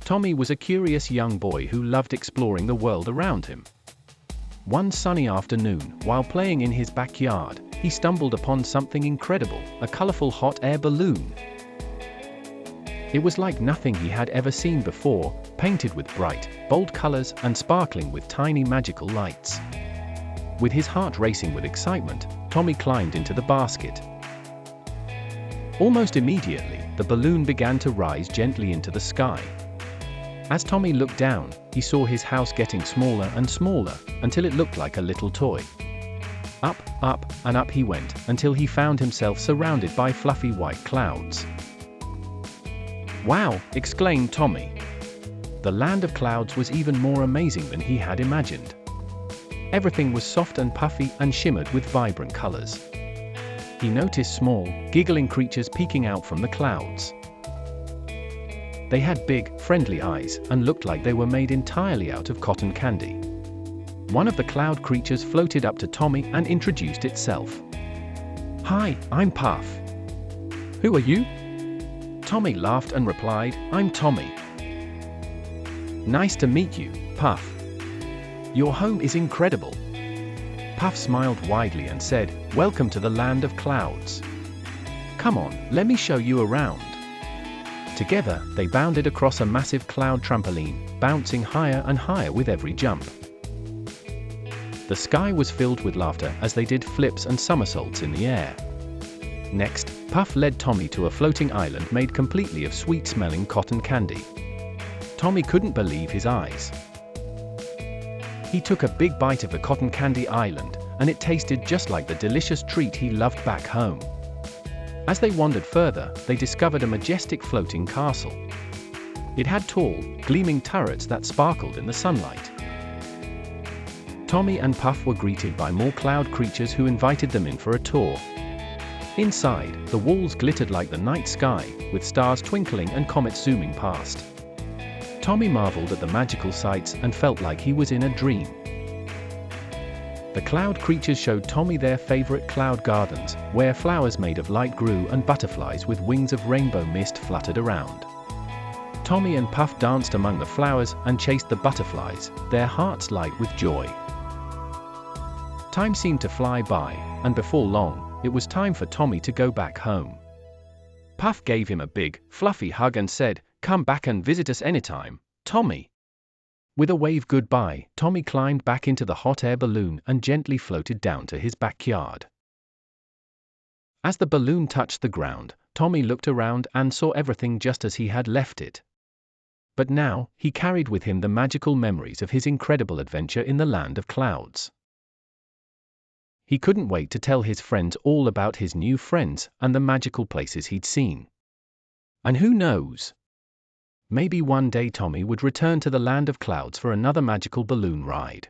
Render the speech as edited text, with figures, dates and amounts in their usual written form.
Tommy was a curious young boy who loved exploring the world around him. One sunny afternoon, while playing in his backyard, he stumbled upon something incredible, a colorful hot air balloon. It was like nothing he had ever seen before, painted with bright, bold colors and sparkling with tiny magical lights. With his heart racing with excitement, Tommy climbed into the basket. Almost immediately, the balloon began to rise gently into the sky. As Tommy looked down, he saw his house getting smaller and smaller, until it looked like a little toy. Up, up, and up he went, until he found himself surrounded by fluffy white clouds. "Wow!" exclaimed Tommy. The land of clouds was even more amazing than he had imagined. Everything was soft and puffy and shimmered with vibrant colors. He noticed small, giggling creatures peeking out from the clouds. They had big, friendly eyes and looked like they were made entirely out of cotton candy. One of the cloud creatures floated up to Tommy and introduced itself. "Hi, I'm Puff." "Who are you?" Tommy laughed and replied, "I'm Tommy." "Nice to meet you, Puff. Your home is incredible." Puff smiled widely and said, "Welcome to the land of clouds. Come on, let me show you around." Together, they bounded across a massive cloud trampoline, bouncing higher and higher with every jump. The sky was filled with laughter as they did flips and somersaults in the air. Next, Puff led Tommy to a floating island made completely of sweet-smelling cotton candy. Tommy couldn't believe his eyes. He took a big bite of the cotton candy island, and it tasted just like the delicious treat he loved back home. As they wandered further, they discovered a majestic floating castle. It had tall, gleaming turrets that sparkled in the sunlight. Tommy and Puff were greeted by more cloud creatures who invited them in for a tour. Inside, the walls glittered like the night sky, with stars twinkling and comets zooming past. Tommy marveled at the magical sights and felt like he was in a dream. The cloud creatures showed Tommy their favorite cloud gardens, where flowers made of light grew and butterflies with wings of rainbow mist fluttered around. Tommy and Puff danced among the flowers and chased the butterflies, their hearts light with joy. Time seemed to fly by, and before long, it was time for Tommy to go back home. Puff gave him a big, fluffy hug and said, "Come back and visit us anytime, Tommy." With a wave goodbye, Tommy climbed back into the hot air balloon and gently floated down to his backyard. As the balloon touched the ground, Tommy looked around and saw everything just as he had left it. But now, he carried with him the magical memories of his incredible adventure in the land of clouds. He couldn't wait to tell his friends all about his new friends and the magical places he'd seen. And who knows? Maybe one day Tommy would return to the land of clouds for another magical balloon ride.